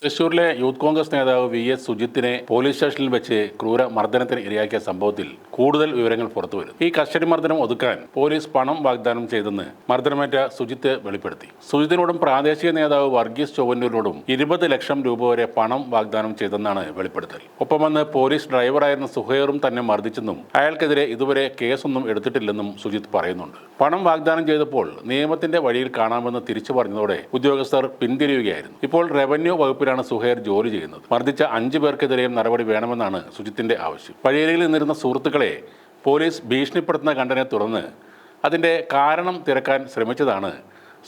തൃശൂരിലെ യൂത്ത് കോൺഗ്രസ് നേതാവ് VS സുജിത്തിനെ police സ്റ്റേഷനിൽ വെച്ച് ക്രൂര മർദ്ദനത്തിന് ഇരയാക്കിയ സംഭവത്തിൽ കൂടുതൽ വിവരങ്ങൾ പുറത്തുവരും. ഈ കസ്റ്റഡി മർദ്ദനം ഒതുക്കാൻ പോലീസ് പണം വാഗ്ദാനം ചെയ്തെന്ന് മർദ്ദനമേറ്റ സുജിത്ത് വെളിപ്പെടുത്തി. സുജിത്തിനോടും പ്രാദേശിക നേതാവ് വർഗീസ് ചൊവ്വന്നൂരിനോടും 20 ലക്ഷം രൂപ വരെ പണം വാഗ്ദാനം ചെയ്തെന്നാണ് വെളിപ്പെടുത്തൽ. ഒപ്പം വന്ന് പോലീസ് ഡ്രൈവറായിരുന്ന സുഹൈറും തന്നെ മർദ്ദിച്ചെന്നും അയാൾക്കെതിരെ ഇതുവരെ കേസൊന്നും എടുത്തിട്ടില്ലെന്നും സുജിത്ത് പറയുന്നുണ്ട്. പണം വാഗ്ദാനം ചെയ്തപ്പോൾ നിയമത്തിന്റെ വഴിയിൽ കാണാമെന്ന് തിരിച്ചു പറഞ്ഞതോടെ ഉദ്യോഗസ്ഥർ പിന്തിരിയുകയായിരുന്നു. ഇപ്പോൾ റവന്യൂ വകുപ്പിലാണ് സുഹൈർ ജോലി ചെയ്യുന്നത്. മർദ്ദിച്ച 5 പേർക്കെതിരെയും നടപടി വേണമെന്നാണ് സുജിത്തിന്റെ ആവശ്യം. വഴിയരികിൽ നിന്നിരുന്ന സുഹൃത്തുക്കളെ പോലീസ് ഭീഷണിപ്പെടുത്തുന്ന കണ്ടതിനെ തുടർന്ന് അതിന്റെ കാരണം തിരക്കാൻ ശ്രമിച്ചതാണ്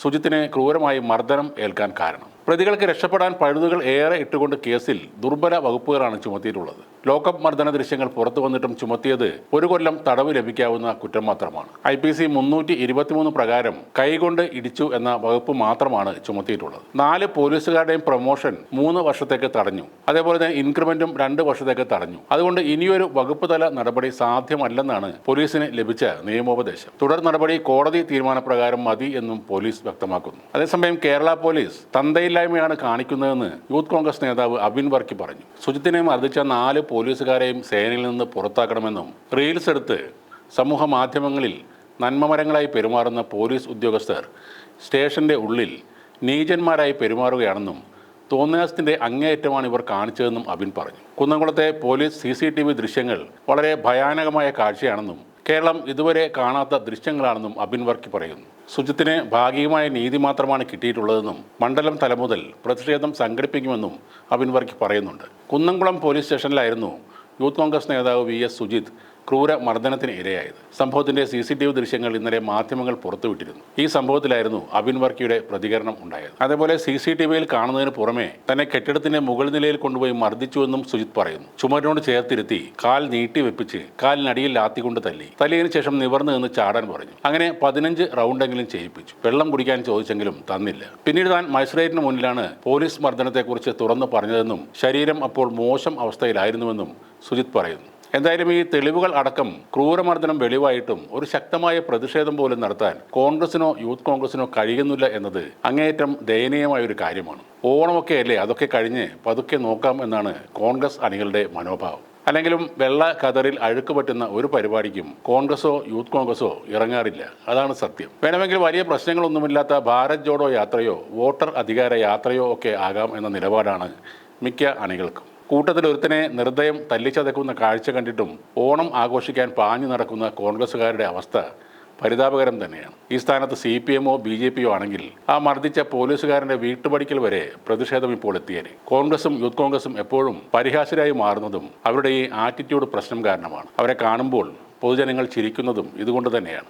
സുജിത്തിനെ ക്രൂരമായി മർദ്ദനം ഏൽക്കാൻ കാരണം. പ്രതികൾക്ക് രക്ഷപ്പെടാൻ പഴുതുകൾ ഏറെ ഇട്ടുകൊണ്ട് കേസിൽ ദുർബല വകുപ്പുകളാണ് ചുമത്തിയിട്ടുള്ളത്. ലോക്കപ്പ് മർദ്ദന ദൃശ്യങ്ങൾ പുറത്തു വന്നിട്ടും ചുമത്തിയത് 1 കൊല്ലം തടവ് ലഭിക്കാവുന്ന കുറ്റം മാത്രമാണ്. IPC 323 പ്രകാരം കൈകൊണ്ട് ഇടിച്ചു എന്ന വകുപ്പ് മാത്രമാണ് ചുമത്തിയിട്ടുള്ളത്. 4 പോലീസുകാരുടെയും പ്രൊമോഷൻ 3 വർഷത്തേക്ക് തടഞ്ഞു. അതേപോലെ തന്നെ ഇൻക്രിമെന്റും 2 വർഷത്തേക്ക് തടഞ്ഞു. അതുകൊണ്ട് ഇനിയൊരു വകുപ്പ് തല നടപടി സാധ്യമല്ലെന്നാണ് പോലീസിന് ലഭിച്ച നിയമോപദേശം. തുടർ നടപടി കോടതി തീരുമാനപ്രകാരം മതി എന്നും പോലീസ് വ്യക്തമാക്കുന്നു. അതേസമയം കേരള പോലീസ് തന്തയില്ലായ്മയാണ് കാണിക്കുന്നതെന്ന് യൂത്ത് കോൺഗ്രസ് നേതാവ് അബിൻ വർക്കി പറഞ്ഞു. സുജിത്തിനെ മർദ്ദിച്ച 4 പോലീസുകാരെയും സേനയിൽ നിന്ന് പുറത്താക്കണമെന്നും റീൽസ് എടുത്ത് സമൂഹ മാധ്യമങ്ങളിൽ നന്മമരങ്ങളായി പെരുമാറുന്ന പോലീസ് ഉദ്യോഗസ്ഥർ സ്റ്റേഷന്റെ ഉള്ളിൽ നീചന്മാരായി പെരുമാറുകയാണെന്നും തോന്നിയാസത്തിന്റെ അങ്ങേയറ്റമാണ് ഇവർ കാണിച്ചതെന്നും അബിൻ പറഞ്ഞു. കുന്നംകുളത്തെ പോലീസ് CCTV ദൃശ്യങ്ങൾ വളരെ ഭയാനകമായ കാഴ്ചയാണെന്നും കേരളം ഇതുവരെ കാണാത്ത ദൃശ്യങ്ങളാണെന്നും അബിൻ വർക്കി പറയുന്നു. സുജിത്തിന് ഭാഗികമായ നീതി മാത്രമാണ് കിട്ടിയിട്ടുള്ളതെന്നും മണ്ഡലം തലം മുതൽ പ്രതിഷേധം സംഘടിപ്പിക്കുമെന്നും അബിൻ വർക്കി പറയുന്നുണ്ട്. കുന്നംകുളം പോലീസ് സ്റ്റേഷനിലായിരുന്നു യൂത്ത് കോൺഗ്രസ് നേതാവ് VS സുജിത്ത് ക്രൂര മർദ്ദനത്തിന് ഇരയായത്. സംഭവത്തിന്റെ CCTV ദൃശ്യങ്ങൾ ഇന്നലെ മാധ്യമങ്ങൾ പുറത്തുവിട്ടിരുന്നു. ഈ സംഭവത്തിലായിരുന്നു അബിൻ വർക്കിയുടെ പ്രതികരണം ഉണ്ടായത്. അതേപോലെ CCTVയിൽ കാണുന്നതിന് പുറമെ തന്നെ കെട്ടിടത്തിന്റെ മുകൾ നിലയിൽ കൊണ്ടുപോയി മർദ്ദിച്ചുവെന്നും സുജിത്ത് പറയുന്നു. ചുമരിനോട് ചേർത്തിരുത്തി കാൽ നീട്ടി വെപ്പിച്ച് കാലിനടിയിൽ ലാത്തിക്കൊണ്ട് തല്ലിയതിനു ശേഷം നിവർന്നു നിന്ന് ചാടാൻ പറഞ്ഞു. അങ്ങനെ 15 റൗണ്ടെങ്കിലും ചെയ്യിപ്പിച്ചു. വെള്ളം കുടിക്കാൻ ചോദിച്ചെങ്കിലും തന്നില്ല. പിന്നീട് താൻ മജിസ്ട്രേറ്റിന് മുന്നിലാണ് പോലീസ് മർദ്ദനത്തെക്കുറിച്ച് തുറന്നു പറഞ്ഞതെന്നും ശരീരം അപ്പോൾ മോശം അവസ്ഥയിലായിരുന്നുവെന്നും സുജിത്ത് പറയുന്നു. എന്തായാലും ഈ തെളിവുകൾ അടക്കം ക്രൂരമർദ്ദനം വെളിവായിട്ടും ഒരു ശക്തമായ പ്രതിഷേധം പോലും നടത്താൻ കോൺഗ്രസിനോ യൂത്ത് കോൺഗ്രസിനോ കഴിയുന്നില്ല എന്നത് അങ്ങേയറ്റം ദയനീയമായ ഒരു കാര്യമാണ്. ഓണമൊക്കെ അല്ലേ, അതൊക്കെ കഴിഞ്ഞ് പതുക്കെ നോക്കാം എന്നാണ് കോൺഗ്രസ് അണികളുടെ മനോഭാവം. അല്ലെങ്കിലും വെള്ള കതറിൽ അഴുക്ക് പറ്റുന്ന ഒരു പരിപാടിക്കും കോൺഗ്രസോ യൂത്ത് കോൺഗ്രസോ ഇറങ്ങാറില്ല. അതാണ് സത്യം. വേണമെങ്കിൽ വലിയ പ്രശ്നങ്ങളൊന്നുമില്ലാത്ത ഭാരത് ജോഡോ യാത്രയോ വോട്ടർ അധികാര യാത്രയോ ഒക്കെ ആകാം എന്ന നിലപാടാണ് മിക്ക അണികൾക്കും. കൂട്ടത്തിൽ ഒരുത്തനെ നിർദ്ദയം തല്ലിച്ചതക്കുന്ന കാഴ്ച കണ്ടിട്ടും ഓണം ആഘോഷിക്കാൻ പാഞ്ഞു നടക്കുന്ന കോൺഗ്രസുകാരുടെ അവസ്ഥ പരിതാപകരം തന്നെയാണ്. ഈ സ്ഥാനത്ത് CPMോ BJPയോ ആണെങ്കിൽ ആ മർദ്ദിച്ച പോലീസുകാരൻ്റെ വീട്ടുപടിക്കൽ വരെ പ്രതിഷേധം ഇപ്പോൾ എത്തിയേനെ. കോൺഗ്രസും യൂത്ത് കോൺഗ്രസും എപ്പോഴും പരിഹാസ്യരായി മാറുന്നതും അവരുടെ ഈ ആറ്റിറ്റ്യൂഡ് പ്രശ്നം കാരണമാണ്. അവരെ കാണുമ്പോൾ പൊതുജനങ്ങൾ ചിരിക്കുന്നതും ഇതുകൊണ്ട് തന്നെയാണ്.